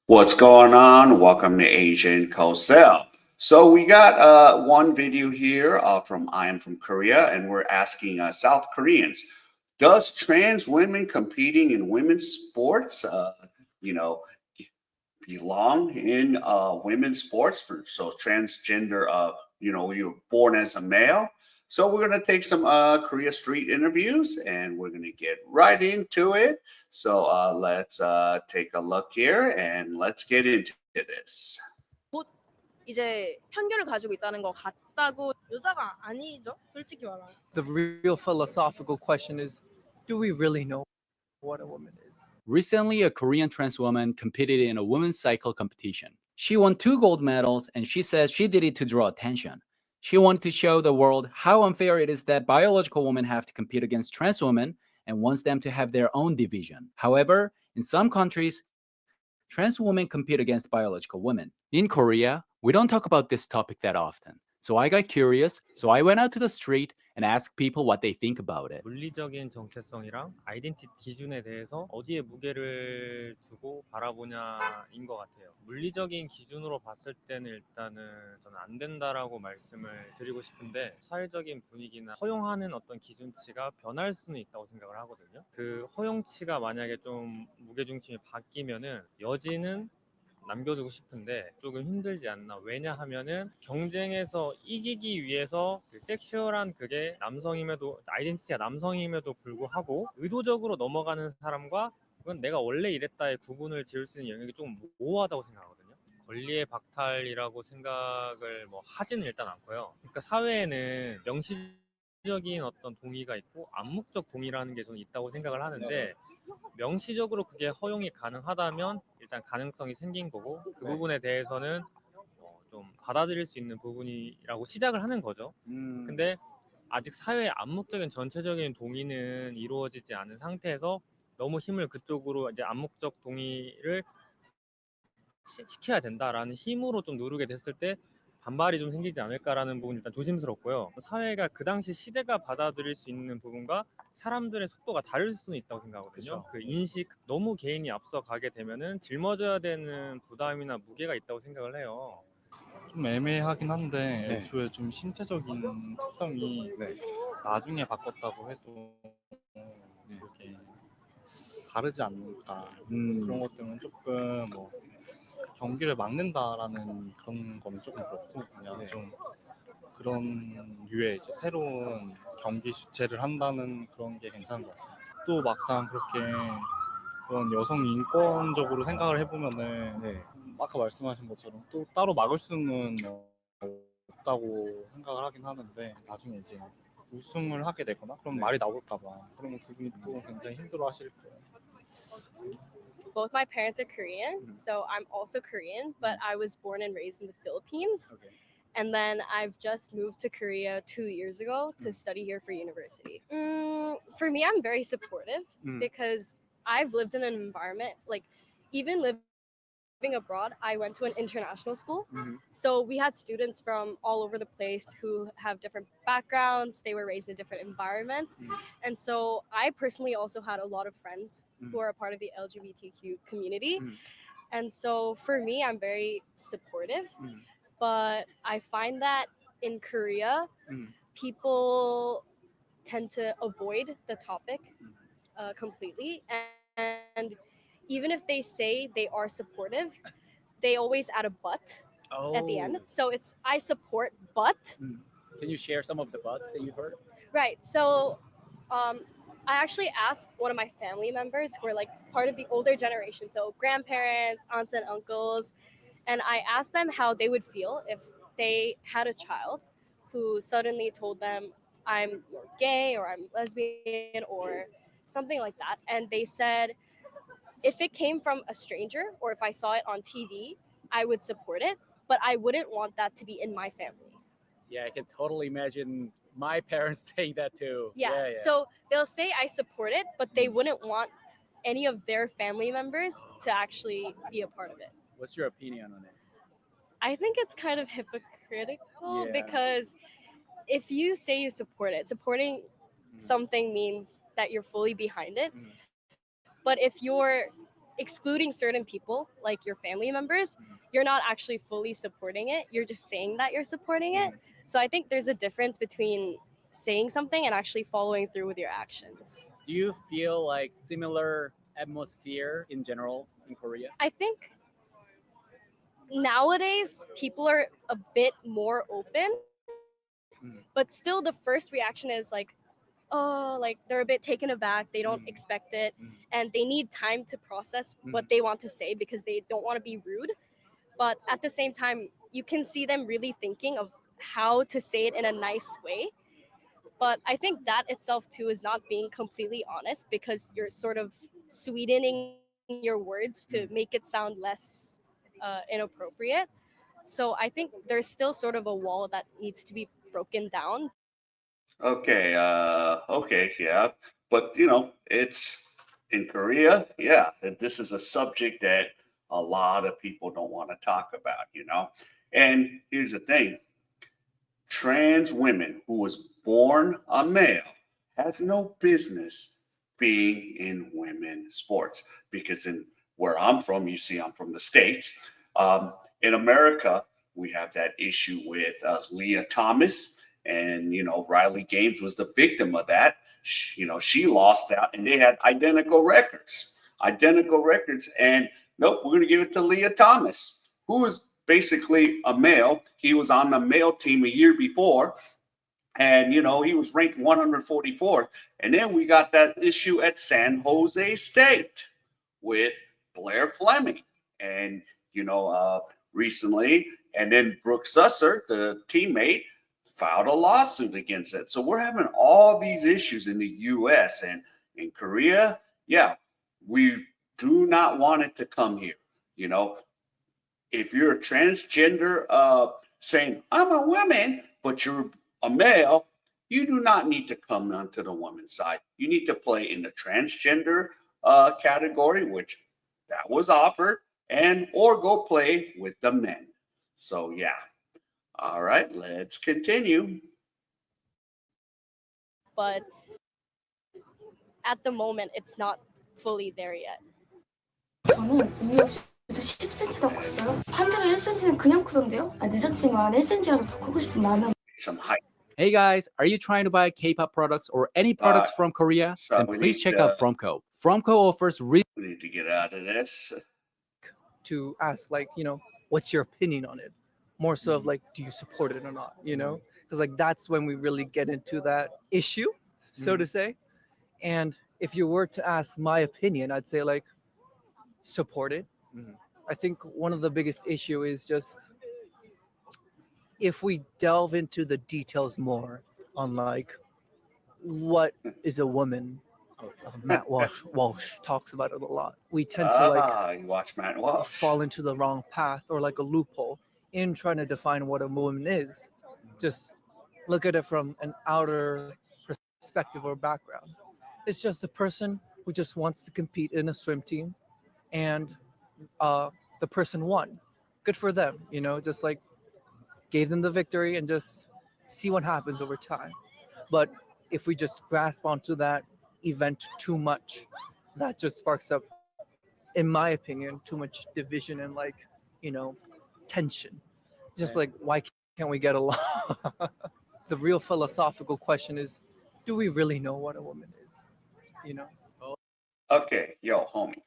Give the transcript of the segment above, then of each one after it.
What's going on? Welcome to Asian Cosell. So we got one video here from I am from Korea, and we're asking South Koreans, does trans women competing in women's sports, you know, belong in women's sports? So transgender, you're born as a male. So we're gonna take some Korea street interviews, and we're gonna get right into it. So let's take a look here, and let's get into this. 곧 이제 편견을 가지고 있다는 것 같다고 여자가 아니죠. 솔직히 말하면. The real philosophical question is, do we really know what a woman is? Recently, a Korean trans woman competed in a women's cycle competition. She won 2 gold medals, and she says she did it to draw attention. She wanted to show the world how unfair it is that biological women have to compete against trans women and wants them to have their own division. However, in some countries, trans women compete against biological women. In Korea, we don't talk about this topic that often. So I got curious, so I went out to the street and asked people what they think about it. 물리적인 정체성이랑 아이덴티티 기준에 대해서 어디에 무게를 두고 바라보냐인 것 같아요. 물리적인 기준으로 봤을 때는 일단은 저는 안 된다라고 말씀을 드리고 싶은데, 사회적인 분위기나 허용하는 어떤 기준치가 변할 수는 있다고 생각을 하거든요. 그 허용치가 만약에 좀 무게중심이 바뀌면은 여지는 남겨두고 싶은데 조금 힘들지 않나. 왜냐하면은 경쟁에서 이기기 위해서 그 섹슈얼한 그게 남성임에도, 아이덴티티가 남성임에도 불구하고 의도적으로 넘어가는 사람과 그건 내가 원래 이랬다의 구분을 지을 수 있는 영역이 조금 모호하다고 생각하거든요. 권리의 박탈이라고 생각을 하지는 일단 않고요. 그러니까 사회에는 명시적인 어떤 동의가 있고 암묵적 동의라는 게 저는 있다고 생각을 하는데, 명시적으로 그게 허용이 가능하다면 일단 가능성이 생긴 거고, 그 부분에 대해서는 좀 받아들일 수 있는 부분이라고 시작을 하는 거죠. 근데 아직 사회의 암묵적인 전체적인 동의는 이루어지지 않은 상태에서 너무 힘을 그쪽으로, 이제 암묵적 동의를 시켜야 된다라는 힘으로 좀 누르게 됐을 때 반발이 좀 생기지 않을까라는 부분이 일단 조심스럽고요. 사회가 그 당시 시대가 받아들일 수 있는 부분과 사람들의 속도가 다를 수는 있다고 생각하거든요. 그 인식, 너무 개인이 앞서가게 되면은 짊어져야 되는 부담이나 무게가 있다고 생각을 해요. 좀 애매하긴 한데, 애초에 좀 신체적인 특성이 나중에 바꿨다고 해도 이렇게 다르지 않을까. 그런 것 때문에 조금 경기를 막는다라는 그런 거는 조금 그렇고, 그냥 좀 그런 류의 이제 새로운 경기 주체를 한다는 그런 게 괜찮은 것 같습니다. 또 막상 그렇게 그런 여성 인권적으로 생각을 해보면은 아까 말씀하신 것처럼 또 따로 막을 수는 없다고 생각을 하긴 하는데, 나중에 이제 우승을 하게 되거나 그런 말이 나올까봐 그러면 그분이 또 굉장히 힘들어하실 거예요. Both my parents are Korean, so I'm also Korean, but I was born and raised in the Philippines. And then I've just moved to Korea 2 years ago to study here for university. For me, I'm very supportive because I've lived in an environment, even living abroad, I went to an international school. So we had students from all over the place who have different backgrounds. They were raised in different environments. And so I personally also had a lot of friends who are a part of the LGBTQ community. And so for me, I'm very supportive. But I find that in Korea, people tend to avoid the topic completely. And even if they say they are supportive, they always add a but at the end. So it's, I support, but. Can you share some of the buts that you heard? Right. So I actually asked one of my family members who are part of the older generation, so grandparents, aunts and uncles, and I asked them how they would feel if they had a child who suddenly told them, I'm gay or I'm lesbian or something like that. And they said, if it came from a stranger or if I saw it on TV, I would support it, but I wouldn't want that to be in my family. Yeah, I can totally imagine my parents saying that too. Yeah. So they'll say I support it, but they wouldn't want any of their family members to actually be a part of it. What's your opinion on it? I think it's kind of hypocritical because if you say you support it, supporting something means that you're fully behind it. But if you're excluding certain people, like your family members, you're not actually fully supporting it. You're just saying that you're supporting it. So I think there's a difference between saying something and actually following through with your actions. Do you feel like similar atmosphere in general in Korea? I think nowadays people are a bit more open, but still the first reaction is like, oh, like they're a bit taken aback, they don't expect it, and they need time to process what they want to say because they don't want to be rude. But at the same time, you can see them really thinking of how to say it in a nice way. But I think that itself too is not being completely honest, because you're sort of sweetening your words to make it sound less inappropriate. So I think there's still sort of a wall that needs to be broken down. Okay, okay, yeah. But it's in Korea, yeah, this is a subject that a lot of people don't want to talk about. And here's the thing, trans women who was born a male has no business being in women's sports, because in where I'm from, you see, I'm from the States. In America, we have that issue with Leah Thomas, and Riley Gaines was the victim of that. She lost out, and they had identical records, and nope, we're going to give it to Leah Thomas, who is basically a male. He was on the male team a year before, and he was ranked 144th. And then we got that issue at San Jose State with Blaire Fleming, and recently, and then Brooke Susser, the teammate, filed a lawsuit against it. So we're having all these issues in the U.S. and in Korea. Yeah, we do not want it to come here. If you're a transgender, saying I'm a woman, but you're a male, you do not need to come onto the women's side. You need to play in the transgender category, which that was offered, or go play with the men. So yeah. All right, let's continue. But at the moment, it's not fully there yet. 저는 이유 없이 10cm나 컸어요. 한때는 1cm는 그냥 크던데요? 늦었지만 1cm라도 더 크고 싶은 마음이. Some height. Hey guys, are you trying to buy K-pop products or any products from Korea? so Then we please need check to- out Fromco. Fromco offers We need to get out of this. To ask, like, what's your opinion on it? More so of like, do you support it or not? Because like that's when we really get into that issue, so to say. And if you were to ask my opinion, I'd say like support it. I think one of the biggest issue is just if we delve into the details more on like what is a woman. Matt Walsh talks about it a lot. We tend to like You watch Matt Walsh. fall into the wrong path or like a loophole in trying to define what a woman is. Just look at it from an outer perspective or background. It's just a person who just wants to compete in a swim team, and the person won. Good for them, just like gave them the victory and just see what happens over time. But if we just grasp onto that event too much, that just sparks up, in my opinion, too much division and like, tension. Just like, why can't we get along? The real philosophical question is, do we really know what a woman is? Okay, yo, homie.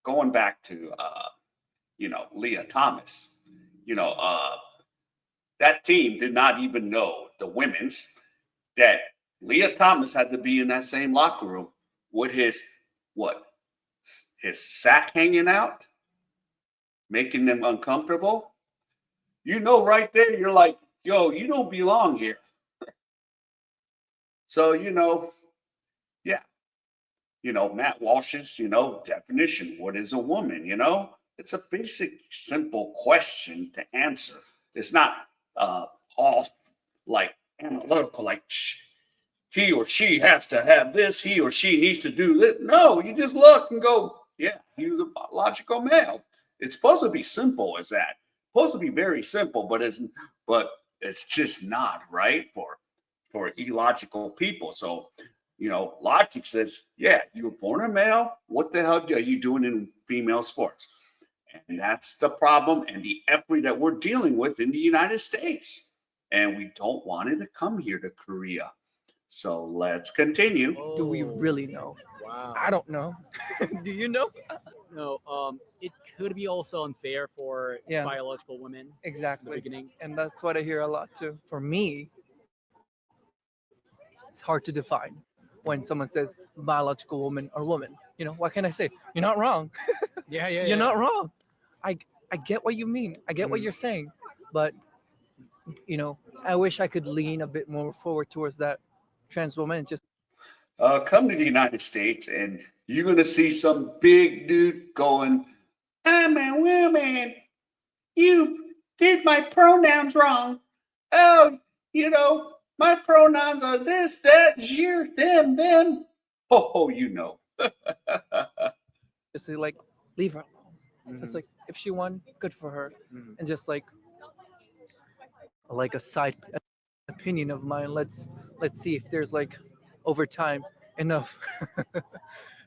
Going back to Leah Thomas. That team did not even know, the women's, that Leah Thomas had to be in that same locker room with his sack hanging out, making them uncomfortable. Right there, you're like, yo, you don't belong here. So, yeah. Matt Walsh's, definition, what is a woman, It's a basic, simple question to answer. It's not all like analytical, like he or she has to have this, he or she needs to do this. No, you just look and go, yeah, he was a biological male. It's supposed to be simple as that. Supposed to be very simple, but it's just not, right, for illogical people. So You know, logic says, yeah, you were born a male. What the hell are you doing in female sports? And that's the problem and the effort that we're dealing with in the United States. And we don't want it to come here to Korea. So let's continue. Do we really know? Wow. I don't know. Do you know? No, it could be also unfair for Yeah. biological women in the Exactly. beginning. And that's what I hear a lot too. For me, it's hard to define when someone says biological woman or woman. You know, what can I say? You're not wrong. Yeah, You're not wrong. I get what you mean. I get what you're saying. But, you know, I wish I could lean a bit more forward towards that trans woman. Just Come to the United States and you're going to see some big dude going, I'm a woman. You did my pronouns wrong. Oh, you know, my pronouns are this, that, you, them. Oh, you know. say like, leave her alone. Just like if she won, good for her. And just like a side opinion of mine, let's see if there's like over time enough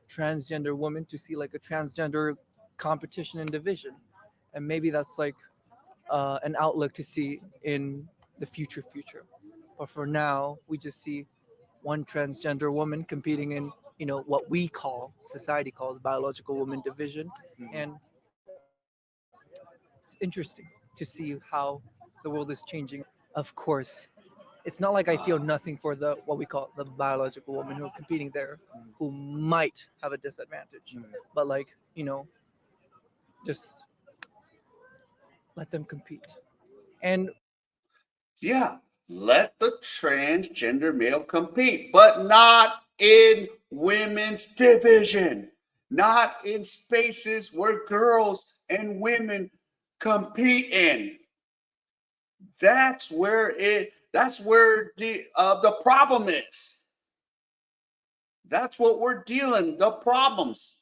transgender women to see like a transgender competition and division, and maybe that's like an outlook to see in the future. But for now, we just see one transgender woman competing in, you know, what we call, society calls, biological woman division. And it's interesting to see how the world is changing. Of course, it's not like I feel nothing for the what we call the biological women who are competing there, who might have a disadvantage. But like, you know, just let them compete. And Yeah, let the transgender male compete, but not in women's division, not in spaces where girls and women compete in. That's where the problem is. That's what we're dealing, the problems.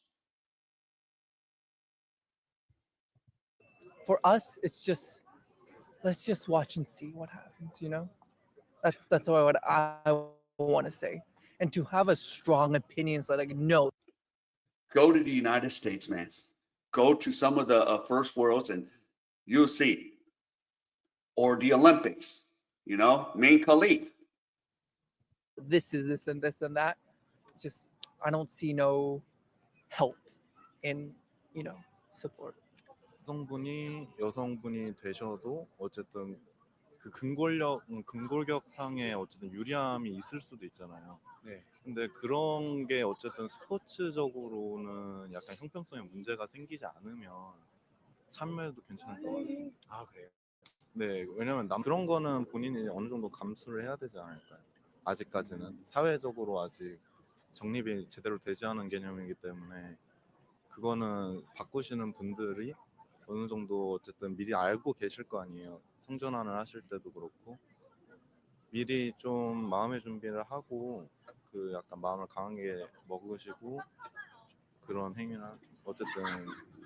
for us, it's just let's just watch and see what happens. You know, that's what I want to say. And to have a strong opinion, so like no, Go to the United States, man. Go to some of the first worlds and you'll see. Or the Olympics, you know, main Khalif. this is this and that. It's just I don't see no help in, you know, support. 여성분이 되셔도 어쨌든 그 근골격상에 어쨌든 유리함이 있을 수도 있잖아요. 네. 근데 그런 게 어쨌든 스포츠적으로는 약간 형평성에 문제가 생기지 않으면 참여해도 괜찮을 것 같아요. 아, 그래요? 네, 왜냐면 그런 거는 본인이 어느 정도 감수를 해야 되지 않을까요? 아직까지는 사회적으로 아직 정립이 제대로 되지 않은 개념이기 때문에 그거는 바꾸시는 분들이 어느 정도 어쨌든 미리 알고 계실 거 아니에요. 성전환을 하실 때도 그렇고 미리 좀 마음의 준비를 하고 그 약간 마음을 강하게 먹으시고 그런 행위나 어쨌든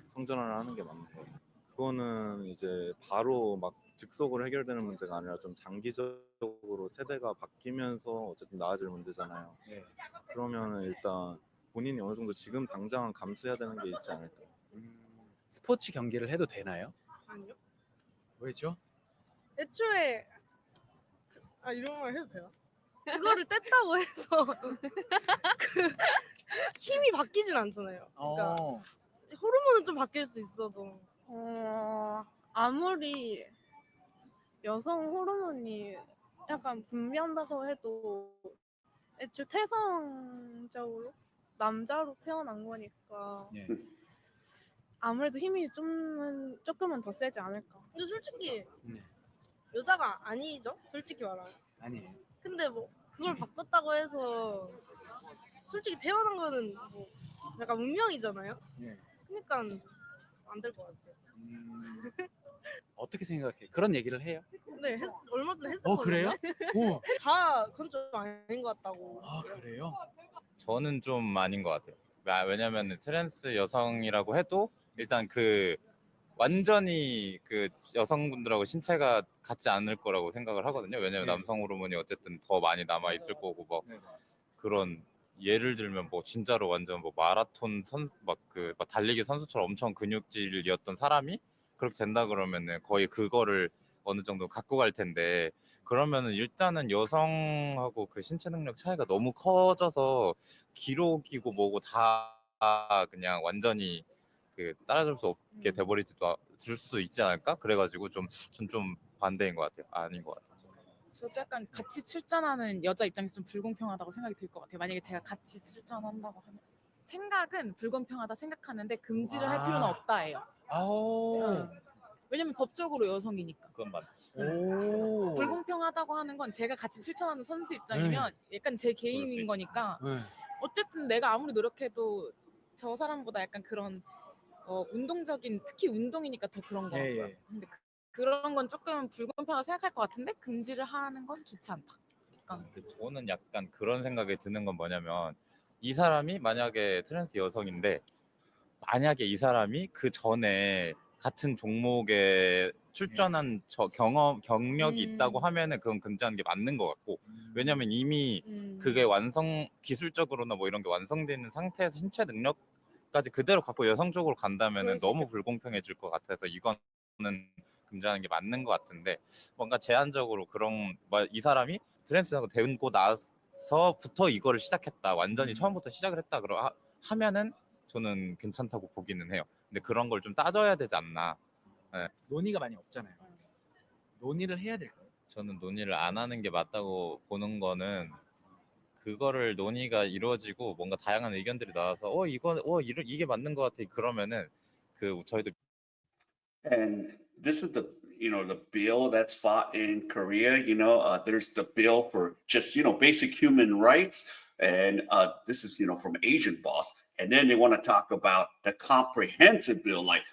성전환을 하는 게 맞는 거예요. 그거는 이제 바로 막 즉석으로 해결되는 문제가 아니라 좀 장기적으로 세대가 바뀌면서 어쨌든 나아질 문제잖아요. 네. 그러면 일단 본인이 어느 정도 지금 당장은 감수해야 되는 게 있지 않을까요? 스포츠 경기를 해도 되나요? 아니요. 왜죠? 애초에 이런 말 해도 되나? 그거를 뗐다고 해서 그 힘이 바뀌진 않잖아요. 그러니까 호르몬은 좀 바뀔 수 있어도 아무리 여성 호르몬이 약간 분비한다고 해도 애초에 태성적으로 남자로 태어난 거니까 예. 아무래도 힘이 조금은 더 세지 않을까. 근데 솔직히 네. 여자가 아니죠. 솔직히 말하면. 아니에요. 근데 뭐 그걸 바꿨다고 해서 솔직히 태어난 거는 뭐 약간 운명이잖아요. 예. 그러니까 안 될 것 같아요. 어떻게 생각해? 그런 얘기를 해요? 네, 얼마 전에 했었거든요. 그래요? 오. 다 그건 좀 아닌 것 같다고. 아, 그래요? 저는 좀 아닌 것 같아요. 왜냐면 트랜스 여성이라고 해도 일단 그 완전히 그 여성분들하고 신체가 같지 않을 거라고 생각을 하거든요. 왜냐면 네. 남성 호르몬이 어쨌든 더 많이 남아 있을 거고 막 그런 예를 들면 뭐 진짜로 완전 뭐 마라톤 선수 막 달리기 선수처럼 엄청 근육질이었던 사람이 그렇게 된다 그러면은 거의 그거를 어느 정도 갖고 갈 텐데 그러면은 일단은 여성하고 그 신체 능력 차이가 너무 커져서 기록이고 뭐고 다 그냥 완전히 그 따라줄 수 없게 돼버리지도 줄 수도 있지 않을까? 그래가지고 전 좀 반대인 것 같아요. 아닌 것 같아요. 저도 약간 같이 출전하는 여자 입장에서 좀 불공평하다고 생각이 들 것 같아요. 만약에 제가 같이 출전한다고 하면 생각은 불공평하다 생각하는데 금지를 할 필요는 없다예요. 왜냐면 법적으로 여성이니까. 그건 맞지. 불공평하다고 하는 건 제가 같이 출전하는 선수 입장이면 약간 제 개인인 거니까 어쨌든 내가 아무리 노력해도 저 사람보다 약간 그런 운동적인 특히 운동이니까 더 그런 거 같고요. 근데 그런 건 조금 불공평하다고 생각할 것 같은데 금지를 하는 건 좋지 않다. 저는 약간 그런 생각이 드는 건 뭐냐면 이 사람이 만약에 트랜스 여성인데 만약에 이 사람이 그 전에 같은 종목에 출전한 경력이 있다고 하면은 그건 금지하는 게 맞는 것 같고 왜냐면 이미 그게 기술적으로나 뭐 이런 게 완성되어 있는 상태에서 신체 능력까지 그대로 갖고 여성 쪽으로 간다면은 너무 불공평해질 것 같아서 이거는 금지하는 게 맞는 것 같은데 뭔가 제한적으로 그런 이 사람이 트랜스하고 되고 나서부터 이거를 시작했다 완전히 처음부터 시작을 했다 하면은 저는 괜찮다고 보기는 해요. 근데 그런 걸 좀 따져야 되지 않나. 네. 논의가 많이 없잖아요. 논의를 해야 될까요? 저는 논의를 안 하는 게 맞다고 보는 거는 그거를 논의가 이루어지고 뭔가 다양한 의견들이 나와서 이게 맞는 것 같아 그러면은 저희도 And this is the the bill that's fought in Korea. There's the bill for just basic human rights, and this is from Asian boss. And then they want to talk about the comprehensive bill, like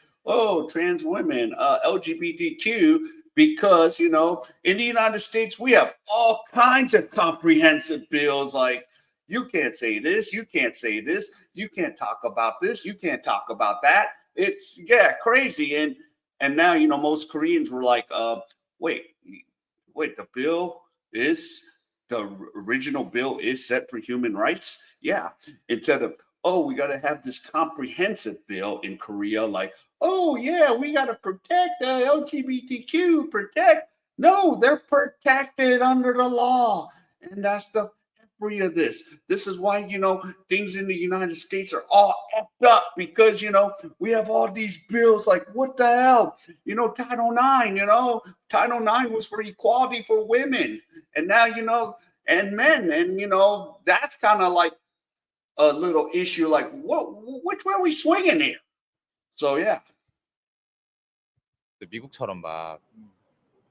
trans women, LGBTQ, because in the United States we have all kinds of comprehensive bills, like you can't say this, you can't say this, you can't talk about this, you can't talk about that. It's crazy. And now, most Koreans were like, wait, the original bill is set for human rights? Yeah. Instead of, we got to have this comprehensive bill in Korea, like, we got to protect the LGBTQ, protect. No, they're protected under the law. And that's the of this. This is why, things in the United States are all effed up because, we have all these bills like, what the hell? Title IX, Title IX was for equality for women. And now, and men. And, that's kind of like a little issue, like, which way are we swinging here? So, yeah. 미국처럼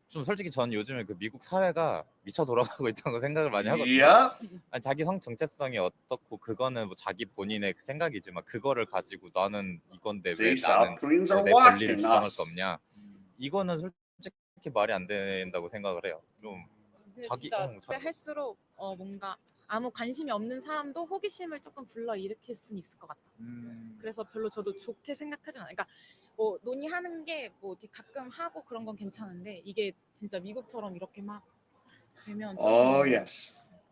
좀 솔직히 전 요즘에 그 미국 사회가 미쳐 돌아가고 있다고 생각을 많이 하거든요. 아니, 자기 성 정체성이 어떻고 그거는 뭐 자기 본인의 생각이지만 그거를 가지고 나는 이건데 왜 나는 내 권리를 주장할 수 없냐? 이거는 솔직히 말이 안 된다고 생각을 해요. 좀 자기 할수록 뭔가 아무 관심이 없는 사람도 호기심을 조금 불러일으킬 수는 있을 것 같아. 그래서 별로 저도 좋게 생각하진 않아요. 그러니까 뭐 논의하는 게 뭐 가끔 하고 그런 건 괜찮은데 이게 진짜 미국처럼 이렇게 막 되면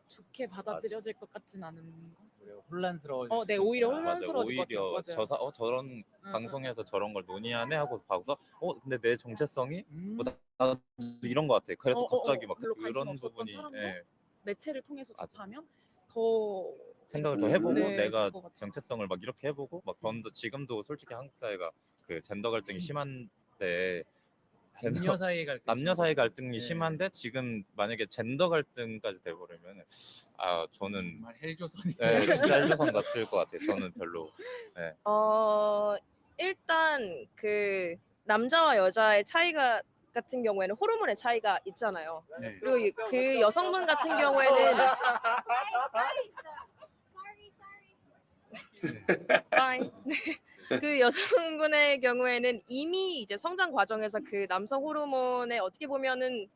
좋게 받아들여질 것 같진 않은 거. 혼란스러워. 네, 오히려 혼란스러워질 것 오히려 같아요. 저런 방송에서 저런 걸 논의하네 하고 봐서 근데 내 정체성이 나 이런 것 같아. 그래서 갑자기 막 그런 부분이 매체를 통해서 접하면 더 생각을 더 해보고 내가 정체성을 막 이렇게 해보고 막 지금도 솔직히 한국 사회가 그 젠더 갈등이 심한데 남녀 사이 갈등이 심한데 지금 만약에 젠더 갈등까지 돼버리면 저는 정말 헬조선이 진짜 헬조선 같을 것 같아요. 저는 별로. 일단 그 남자와 여자의 차이가 같은 경우에는 호르몬의 차이가 있잖아요. 그리고 그 여성분 같은 경우에는 그 여성분의 경우에는 이미 이제 성장 과정에서 그 남성 호르몬에 어떻게 보면은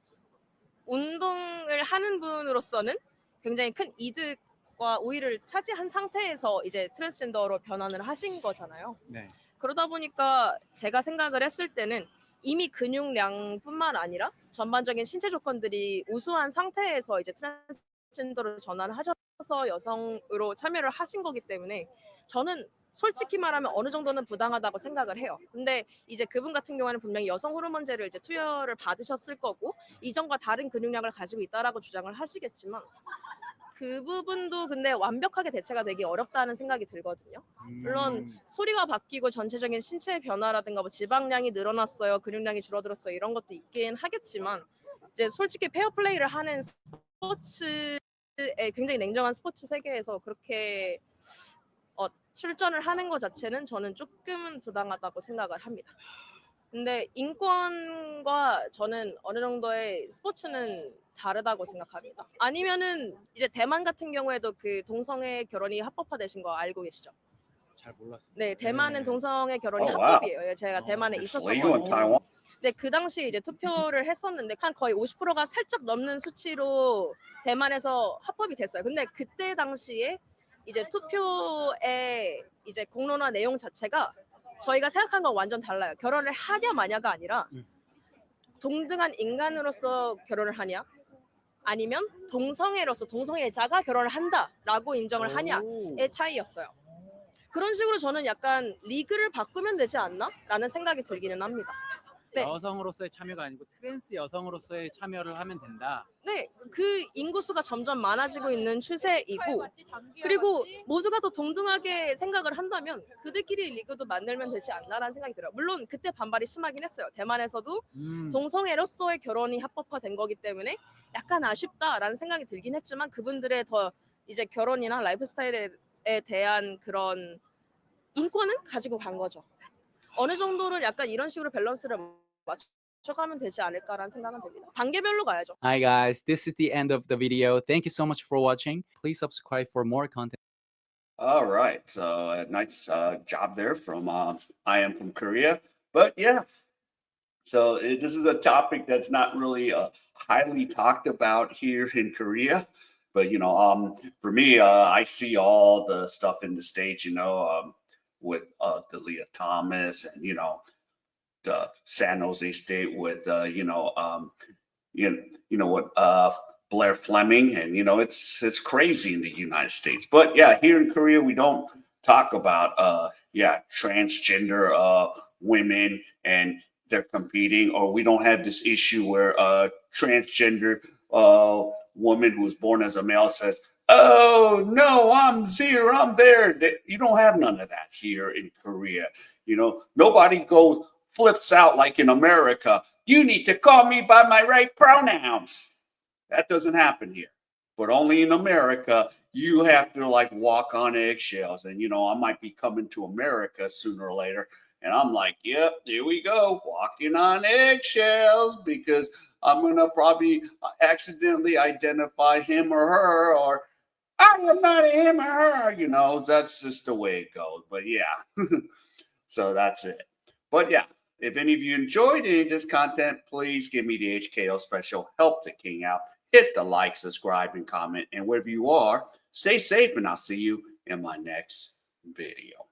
운동을 하는 분으로서는 굉장히 큰 이득과 우위를 차지한 상태에서 이제 트랜스젠더로 변환을 하신 거잖아요. 그러다 보니까 제가 생각을 했을 때는 이미 근육량뿐만 아니라 전반적인 신체 조건들이 우수한 상태에서 이제 트랜스젠더로 전환을 하셨 여성으로 참여를 하신 거기 때문에 저는 솔직히 말하면 어느 정도는 부당하다고 생각을 해요. 근데 이제 그분 같은 경우에는 분명히 여성 호르몬제를 이제 투여를 받으셨을 거고 이전과 다른 근육량을 가지고 있다라고 주장을 하시겠지만 그 부분도 근데 완벽하게 대체가 되기 어렵다는 생각이 들거든요. 물론 소리가 바뀌고 전체적인 신체 변화라든가 뭐 지방량이 늘어났어요, 근육량이 줄어들었어요 이런 것도 있긴 하겠지만 이제 솔직히 페어플레이를 하는 스포츠에 굉장히 냉정한 스포츠 세계에서 그렇게 출전을 하는 것 자체는 저는 조금은 부당하다고 생각을 합니다. 근데 인권과 저는 어느 정도의 스포츠는 다르다고 생각합니다. 아니면은 이제 대만 같은 경우에도 그 동성애 결혼이 합법화되신 거 알고 계시죠? 잘 몰랐어요. 네, 대만은 동성애 결혼이 Oh, wow. 합법이에요. 제가 대만에 It's legal in 있었었거든요. Taiwan. 네, 그 당시 이제 투표를 했었는데 한 거의 50%가 살짝 넘는 수치로 대만에서 합법이 됐어요. 근데 그때 당시에 이제 투표의 이제 공론화 내용 자체가 저희가 생각한 건 완전 달라요. 결혼을 하냐 마냐가 아니라 동등한 인간으로서 결혼을 하냐 아니면 동성애로서 동성애자가 결혼을 한다라고 인정을 하냐의 차이였어요. 그런 식으로 저는 약간 리그를 바꾸면 되지 않나? 라는 생각이 들기는 합니다. 네. 여성으로서의 참여가 아니고 트랜스 여성으로서의 참여를 하면 된다. 네, 그 인구수가 점점 많아지고 있는 추세이고 그리고 모두가 더 동등하게 생각을 한다면 그들끼리 리그도 만들면 되지 않나라는 생각이 들어요. 물론 그때 반발이 심하긴 했어요. 대만에서도 동성애로서의 결혼이 합법화된 거기 때문에 약간 아쉽다라는 생각이 들긴 했지만 그분들의 더 이제 결혼이나 라이프 스타일에 대한 그런 인권은 가지고 간 거죠. 어느 정도는 약간 이런 식으로 밸런스를 맞춰가면 되지 않을까라는 생각은 듭니다. 단계별로 가야죠. Hi guys, this is the end of the video. Thank you so much for watching. Please subscribe for more content. All right. So nice job there from I am from Korea. But yeah, so this is a topic that's not really highly talked about here in Korea. But for me, I see all the stuff in the States, with the Leah Thomas and the San Jose State with what Blaire Fleming, and it's crazy in the United States. But yeah, here in Korea we don't talk about transgender women and they're competing, or we don't have this issue where a transgender woman who was born as a male says, "Oh no, I'm here, I'm there." You don't have none of that here in Korea. Nobody flips out like in America. You need to call me by my right pronouns. That doesn't happen here. But only in America, you have to walk on eggshells. And I might be coming to America sooner or later. And I'm like, yep, here we go, walking on eggshells, because I'm going to probably accidentally identify him or her, or I am not a him or her. That's just the way it goes. But yeah, so that's it. But yeah, if any of you enjoyed any of this content, please give me the HKO special. Help the king out. Hit the like, subscribe, and comment. And wherever you are, stay safe, and I'll see you in my next video.